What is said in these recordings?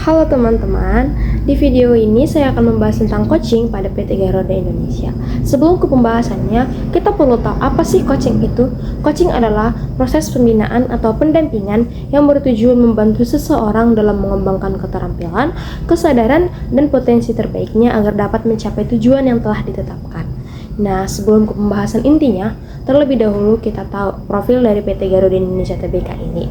Halo teman-teman, di video ini saya akan membahas tentang coaching pada PT Garuda Indonesia. Sebelum ke pembahasannya, kita perlu tahu apa sih coaching itu? Coaching adalah proses pembinaan atau pendampingan yang bertujuan membantu seseorang dalam mengembangkan keterampilan, kesadaran, dan potensi terbaiknya agar dapat mencapai tujuan yang telah ditetapkan. Nah, sebelum ke pembahasan intinya, terlebih dahulu kita tahu profil dari PT Garuda Indonesia Tbk ini.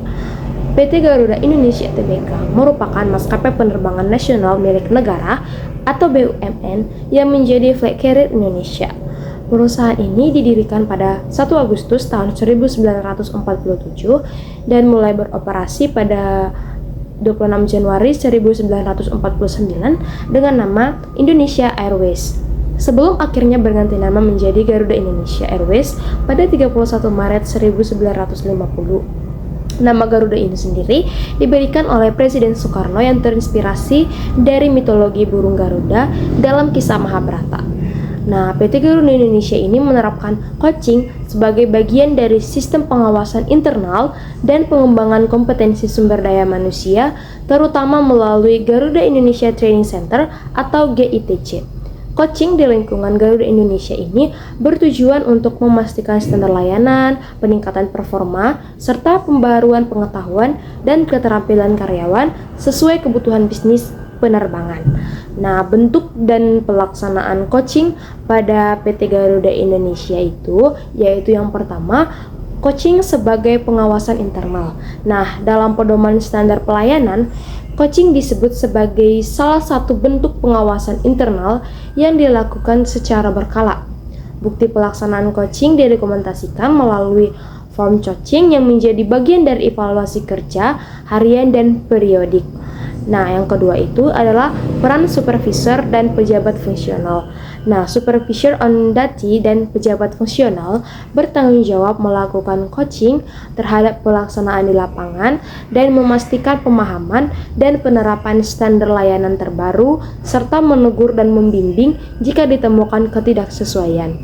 PT Garuda Indonesia Tbk merupakan maskapai penerbangan nasional milik negara atau BUMN yang menjadi flag carrier Indonesia. Perusahaan ini didirikan pada 1 Agustus tahun 1947 dan mulai beroperasi pada 26 Januari 1949 dengan nama Indonesia Airways. Sebelum akhirnya berganti nama menjadi Garuda Indonesia Airways pada 31 Maret 1950. Nama Garuda ini sendiri diberikan oleh Presiden Soekarno yang terinspirasi dari mitologi burung Garuda dalam kisah Mahabharata. Nah, PT Garuda Indonesia ini menerapkan coaching sebagai bagian dari sistem pengawasan internal dan pengembangan kompetensi sumber daya manusia, terutama melalui Garuda Indonesia Training Center atau GITC. Coaching di lingkungan Garuda Indonesia ini bertujuan untuk memastikan standar layanan, peningkatan performa, serta pembaruan pengetahuan dan keterampilan karyawan sesuai kebutuhan bisnis penerbangan. Nah, bentuk dan pelaksanaan coaching pada PT Garuda Indonesia itu yaitu yang pertama, coaching sebagai pengawasan internal. Nah, dalam pedoman standar pelayanan, coaching disebut sebagai salah satu bentuk pengawasan internal yang dilakukan secara berkala. Bukti pelaksanaan coaching didokumentasikan melalui form coaching yang menjadi bagian dari evaluasi kerja harian dan periodik. Nah, yang kedua itu adalah peran supervisor dan pejabat fungsional. Nah, supervisor on duty dan pejabat fungsional bertanggung jawab melakukan coaching terhadap pelaksanaan di lapangan dan memastikan pemahaman dan penerapan standar layanan terbaru serta menegur dan membimbing jika ditemukan ketidaksesuaian.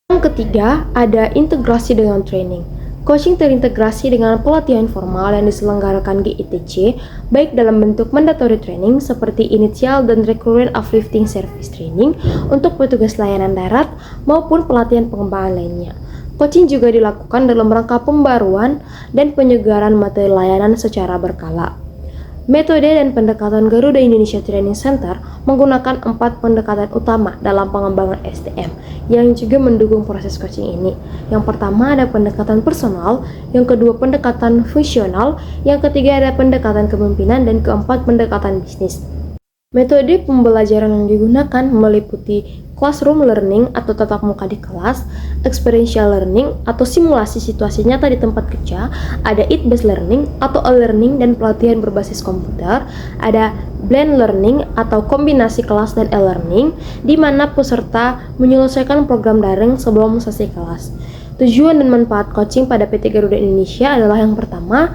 Yang ketiga, ada integrasi dengan training. Coaching terintegrasi dengan pelatihan formal yang diselenggarakan GITC, baik dalam bentuk mandatory training seperti initial dan recurrent uplifting service training untuk petugas layanan darat maupun pelatihan pengembangan lainnya. Coaching juga dilakukan dalam rangka pembaruan dan penyegaran materi layanan secara berkala. Metode dan pendekatan Garuda Indonesia Training Center menggunakan 4 pendekatan utama dalam pengembangan SDM yang juga mendukung proses coaching ini. Yang pertama ada pendekatan personal, yang kedua pendekatan fungsional, yang ketiga ada pendekatan kepemimpinan, dan keempat pendekatan bisnis. Metode pembelajaran yang digunakan meliputi classroom learning atau tatap muka di kelas, experiential learning atau simulasi situasi nyata di tempat kerja, ada it-based learning atau e-learning dan pelatihan berbasis komputer, ada blend learning atau kombinasi kelas dan e-learning di mana peserta menyelesaikan program daring sebelum selesai kelas. Tujuan dan manfaat coaching pada PT Garuda Indonesia adalah yang pertama,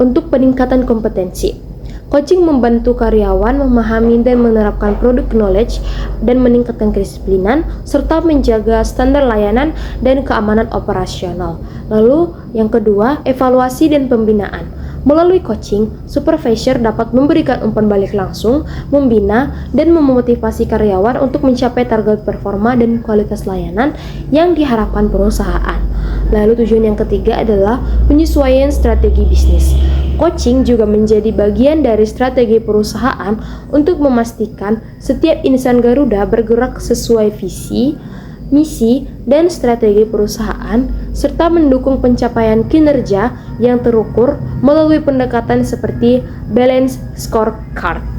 untuk peningkatan kompetensi. Coaching membantu karyawan memahami dan menerapkan produk knowledge dan meningkatkan kedisiplinan serta menjaga standar layanan dan keamanan operasional. Lalu yang kedua, evaluasi dan pembinaan. Melalui coaching, supervisor dapat memberikan umpan balik langsung, membina dan memotivasi karyawan untuk mencapai target performa dan kualitas layanan yang diharapkan perusahaan. Lalu tujuan yang ketiga adalah penyesuaian strategi bisnis. Coaching juga menjadi bagian dari strategi perusahaan untuk memastikan setiap insan Garuda bergerak sesuai visi, misi, dan strategi perusahaan, serta mendukung pencapaian kinerja yang terukur melalui pendekatan seperti balance scorecard.